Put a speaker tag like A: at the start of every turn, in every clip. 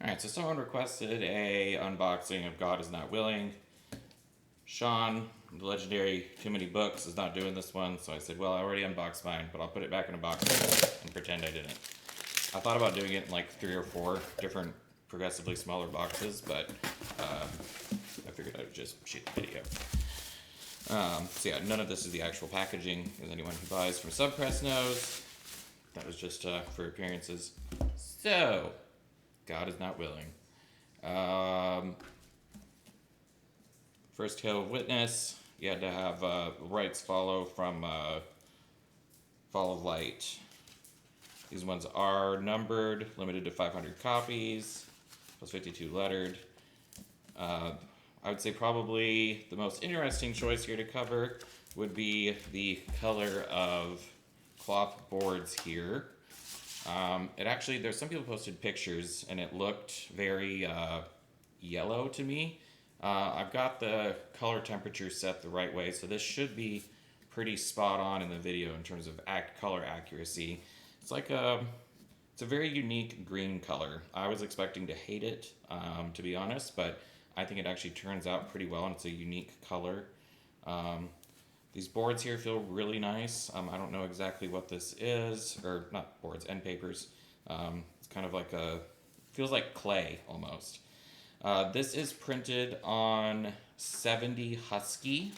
A: Alright, so someone requested a unboxing of God Is Not Willing. Sean, the legendary Too Many Books, is not doing this one, so I said, well, I already unboxed mine, but I'll put it back in a box and pretend I didn't. I thought about doing it in like 3 or 4 different progressively smaller boxes, but I figured I would just shoot the video. So yeah, none of this is the actual packaging, as anyone who buys from SubPress knows. That was just for appearances. So, God Is Not Willing. First Tale of Witness, you had to have rights follow from Fall of Light. These ones are numbered, limited to 500 copies, plus 52 lettered. I would say probably the most interesting choice here to cover would be the color of cloth boards here. It actually, there's some people posted pictures and it looked very yellow to me. I've got the color temperature set the right way, so this should be pretty spot on in the video in terms of color accuracy. It's like it's a very unique green color. I was expecting to hate it, to be honest, but I think it actually turns out pretty well and it's a unique color. These boards here feel really nice. I don't know exactly what this is, or not boards, end papers. It's kind of like feels like clay almost. This is printed on 70 Husky,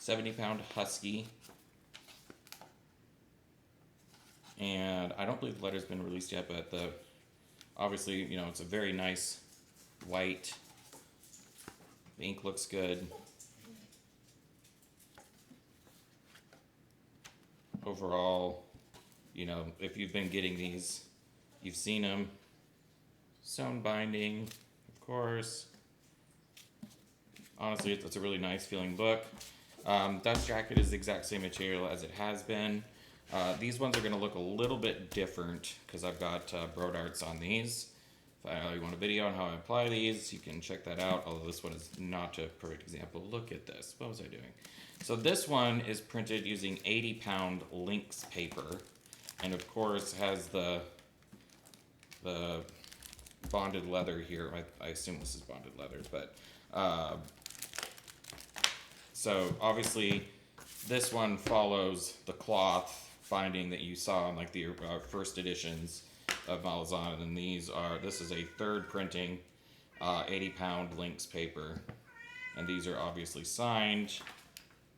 A: 70-pound Husky. And I don't believe the letter's been released yet, but obviously, you know, it's a very nice white. The ink looks good. Overall, you know, if you've been getting these, you've seen them. Sewn binding, of course. Honestly, it's a really nice feeling book. Dust jacket is the exact same material as it has been. These ones are going to look a little bit different because I've got Broad Arts on these. If you want a video on how I apply these, you can check that out, although this one is not a perfect example. Look at this. What was I doing? So this one is printed using 80-pound Lynx paper, and of course has the bonded leather here. I assume this is bonded leather, but so obviously this one follows the cloth binding that you saw in like the first editions of Malazan, and this is a third printing, 80-pound Lynx paper, and these are obviously signed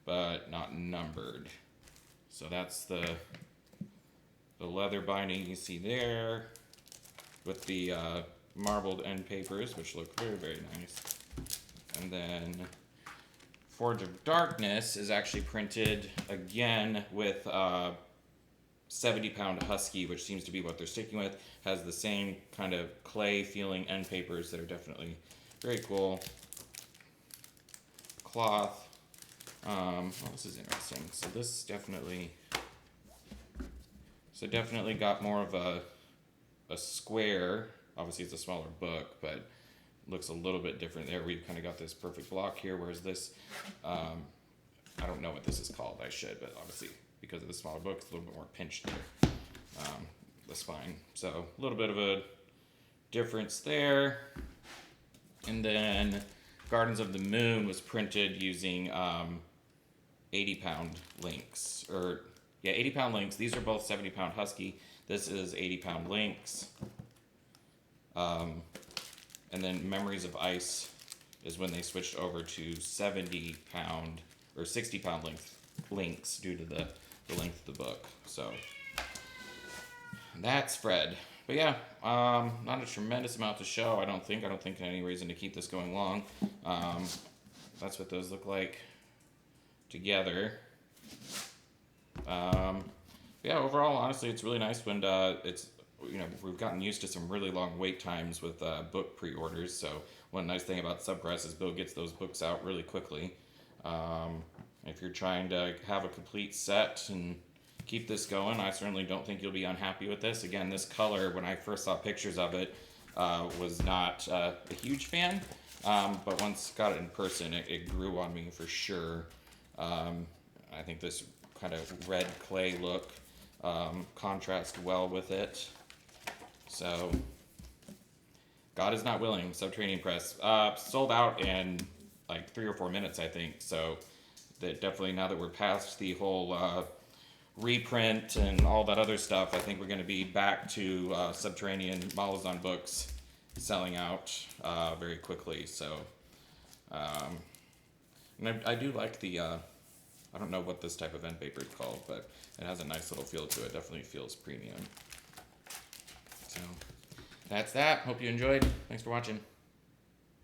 A: but not numbered. So that's the leather binding you see there with the marbled end papers, which look very, very nice. And then Forge of Darkness is actually printed again with 70-pound Husky, which seems to be what they're sticking with. Has the same kind of clay feeling end papers that are definitely very cool. Cloth. Oh, this is interesting. So this definitely got more of a square. Obviously it's a smaller book, but looks a little bit different there. We've kind of got this perfect block here, whereas this, I don't know what this is called. I should, but obviously because of the smaller book, it's a little bit more pinched there, the spine. So a little bit of a difference there. And then Gardens of the Moon was printed using 80-pound Lynx, 80-pound Lynx. These are both 70-pound Husky. This is 80-pound Lynx. And then Memories of Ice is when they switched over to 70-pound or 60-pound Lynx due to the length of the book. So that's Fred. But yeah, not a tremendous amount to show. I don't think any reason to keep this going long. That's what those look like together. Yeah, overall, honestly, it's really nice when we've gotten used to some really long wait times with book pre-orders. So one nice thing about SubPress is Bill gets those books out really quickly. If you're trying to have a complete set and keep this going, I certainly don't think you'll be unhappy with this. Again, this color, when I first saw pictures of it, was not a huge fan, but once got it in person, it grew on me for sure. I think this kind of red clay look contrasts well with it. So God is not willing. Subterranean Press sold out in like 3 or 4 minutes, I think. So that definitely, now that we're past the whole reprint and all that other stuff, I think we're going to be back to Subterranean Malazan books selling out very quickly. So, and I do like the, I don't know what this type of end paper is called, but it has a nice little feel to it. Definitely feels premium. So that's that. Hope you enjoyed. Thanks for watching.